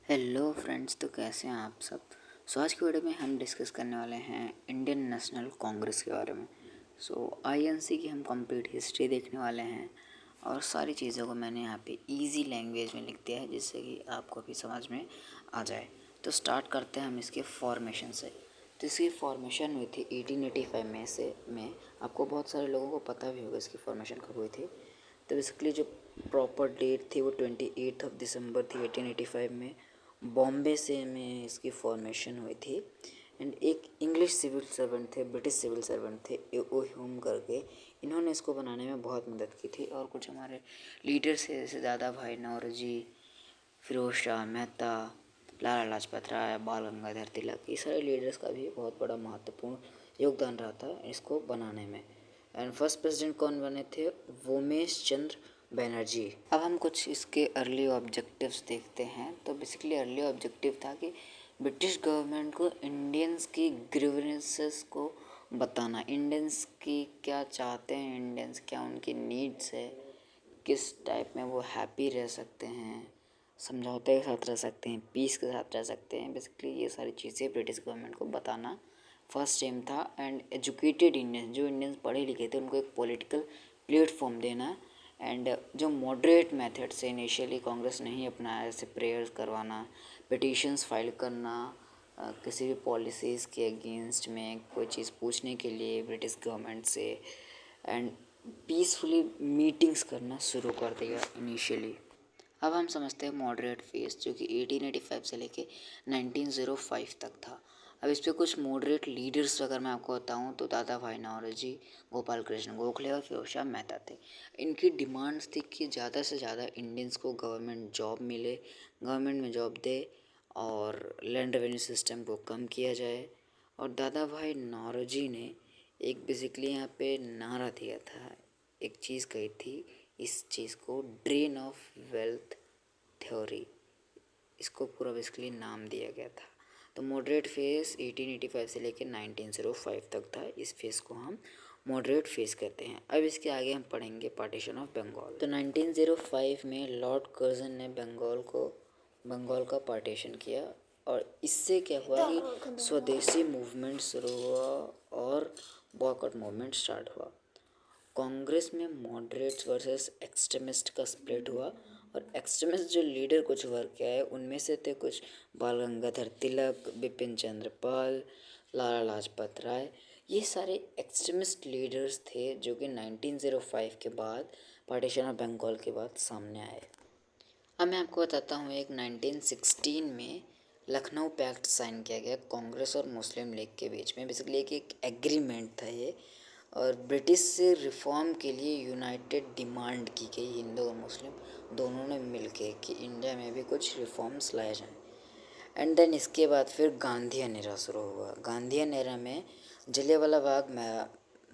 Hello friends, तो कैसे हैं आप सब। आज की वीडियो में हम डिस्कस करने वाले हैं इंडियन नेशनल कांग्रेस के बारे में। आईएनसी की हम कंप्लीट हिस्ट्री देखने वाले हैं और सारी चीज़ों को मैंने यहाँ पे इजी लैंग्वेज में लिख दिया है जिससे कि आपको भी समझ में आ जाए। तो स्टार्ट करते हैं हम इसके फॉर्मेशन से। तो इसकी फॉर्मेशन हुई थी 1885 में आपको बहुत सारे लोगों को पता भी होगा इसकी फॉर्मेशन कब हुई थी। तो बेसिकली जो प्रॉपर डेट थी वो 28 दिसंबर थी 1885 में बॉम्बे से में इसकी फॉर्मेशन हुई थी। एंड एक इंग्लिश सिविल सर्वेंट थे, ब्रिटिश सिविल सर्वेंट थे ओ ह्यूम करके, इन्होंने इसको बनाने में बहुत मदद की थी। और कुछ हमारे लीडर्स थे जैसे दादा भाई नौरोजी, फिरोज शाह मेहता, लाला लाजपत राय, बाल गंगाधर तिलक, ये सारे लीडर्स का भी बहुत बड़ा महत्वपूर्ण योगदान रहा था इसको बनाने में। एंड फर्स्ट प्रेसिडेंट कौन बने थे? वोमेश चंद्र बनर्जी। अब हम कुछ इसके अर्ली ऑब्जेक्टिव्स देखते हैं। तो बेसिकली अर्ली ऑब्जेक्टिव था कि ब्रिटिश गवर्नमेंट को इंडियंस की ग्रीवेंसेस को बताना, इंडियंस की क्या चाहते हैं, इंडियंस क्या उनकी नीड्स है, किस टाइप में वो हैप्पी रह सकते हैं, समझौते के साथ रह सकते हैं, पीस के साथ रह सकते हैं। बेसिकली ये सारी चीज़ें ब्रिटिश गवर्नमेंट को बताना फर्स्ट एम था। एंड एजुकेटेड इंडियंस, जो इंडियंस पढ़े लिखे थे, उनको एक पॉलिटिकल प्लेटफॉर्म देना। एंड जो मॉडरेट मेथड से इनिशियली कांग्रेस नहीं अपनाया, जैसे प्रेयर्स करवाना, पिटिशंस फाइल करना, किसी भी पॉलिसीज़ के अगेंस्ट में कोई चीज़ पूछने के लिए ब्रिटिश गवर्नमेंट से, एंड पीसफुली मीटिंग्स करना शुरू कर दिया इनिशियली। अब हम समझते हैं मॉडरेट फेज, जो कि 1885 से लेके 1905 तक था। अब इस पर कुछ मॉडरेट लीडर्स अगर मैं आपको बताऊं तो दादा भाई नौरोजी, गोपाल कृष्ण गोखले और फिरोज शाह मेहता थे। इनकी डिमांड्स थी कि ज़्यादा से ज़्यादा इंडियंस को गवर्नमेंट जॉब मिले, गवर्नमेंट में जॉब दे, और लैंड रेवेन्यू सिस्टम को कम किया जाए। और दादा भाई नौरोजी ने एक बेसिकली यहाँ पे नारा दिया था, एक चीज़ कही थी, इस चीज़ को ड्रेन ऑफ वेल्थ थ्योरी, इसको पूरा बेसिकली नाम दिया गया था। तो मॉडरेट फेज 1885 से लेकर 1905 तक था। इस फेज को हम मॉडरेट फेज कहते हैं। अब इसके आगे हम पढ़ेंगे पार्टीशन ऑफ बंगाल। तो 1905 में लॉर्ड कर्जन ने बंगाल का पार्टीशन किया और इससे क्या हुआ कि स्वदेशी मूवमेंट शुरू हुआ और बॉयकॉट मूवमेंट स्टार्ट हुआ। कांग्रेस में मॉडरेट्स वर्सेस एक्सट्रीमिस्ट का स्प्लिट हुआ और एक्सट्रीमिस्ट जो लीडर कुछ वर्ग के आए उनमें से थे कुछ बाल गंगाधर तिलक, बिपिन चंद्र पाल, लाला लाजपत राय। ये सारे एक्सट्रीमिस्ट लीडर्स थे जो कि 1905 के बाद पार्टीशन ऑफ बंगाल के बाद सामने आए। अब मैं आपको बताता हूँ, एक 1916 में लखनऊ पैक्ट साइन किया गया कांग्रेस और मुस्लिम लीग के बीच में। बेसिकली एक एग्रीमेंट था ये, और ब्रिटिश से रिफॉर्म के लिए यूनाइटेड डिमांड की गई हिंदू और मुस्लिम दोनों ने मिलके कि इंडिया में भी कुछ रिफॉर्म्स लाए जाएं। एंड देन इसके बाद फिर गांधीयन एरा शुरू हुआ। गांधीयन एरा में जलियांवाला बाग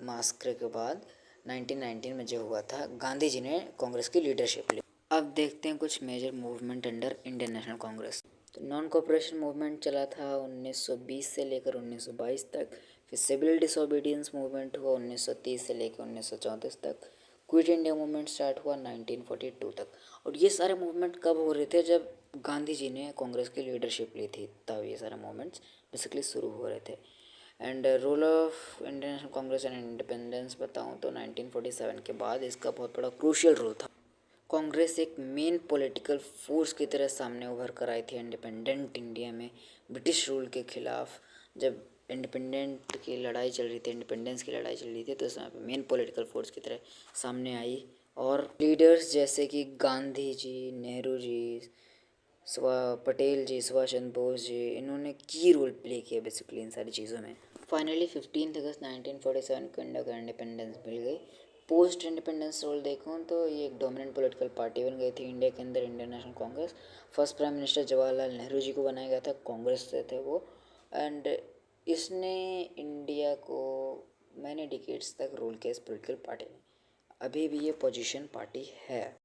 मास्कर के बाद 1919 में जो हुआ था, गांधी जी ने कांग्रेस की लीडरशिप ली। अब देखते हैं कुछ major movement under Indian National Congress. तो नॉन कोऑपरेशन मूवमेंट चला था 1920 से लेकर 1922 तक। फिर सिविल डिसोबीडियंस मूवमेंट हुआ 1930 से लेकर 1934 तक। क्विट इंडिया मूवमेंट स्टार्ट हुआ 1942 तक। और ये सारे मूवमेंट कब हो रहे थे? जब गांधी जी ने कांग्रेस की लीडरशिप ली थी, तब ये सारे मूवमेंट्स बेसिकली शुरू हो रहे थे। And role of Indian National Congress and independence बताऊँ तो 1947 के बाद इसका बहुत बड़ा क्रूशियल रोल था। कांग्रेस एक मेन पॉलिटिकल फोर्स की तरह सामने उभर कर आई थी इंडिपेंडेंट इंडिया में ब्रिटिश रूल के खिलाफ। जब इंडिपेंडेंट की लड़ाई चल रही थी, इंडिपेंडेंस की लड़ाई चल रही थी, तो उसमें मेन पॉलिटिकल फोर्स की तरह सामने आई। और लीडर्स जैसे कि गांधी जी, नेहरू जी, पटेल जी, सुभाष चंद्र बोस जी, इन्होंने की रोल प्ले किया बेसिकली इन सारी चीज़ों में। फाइनली 15 अगस्त 1947 को इंडिया का इंडिपेंडेंस मिल गई। पोस्ट इंडिपेंडेंस रोल देखूँ तो ये एक डोमिनेंट पॉलिटिकल पार्टी बन गई थी इंडिया के अंदर, Indian National Congress. First prime minister Jawaharlal Nehru ji को बनाया गया था, कांग्रेस से थे वो। एंड इसने इंडिया को मैनी डिकेड्स तक रूल किया इस पॉलिटिकल पार्टी ने। अभी भी ये पोजीशन पार्टी है।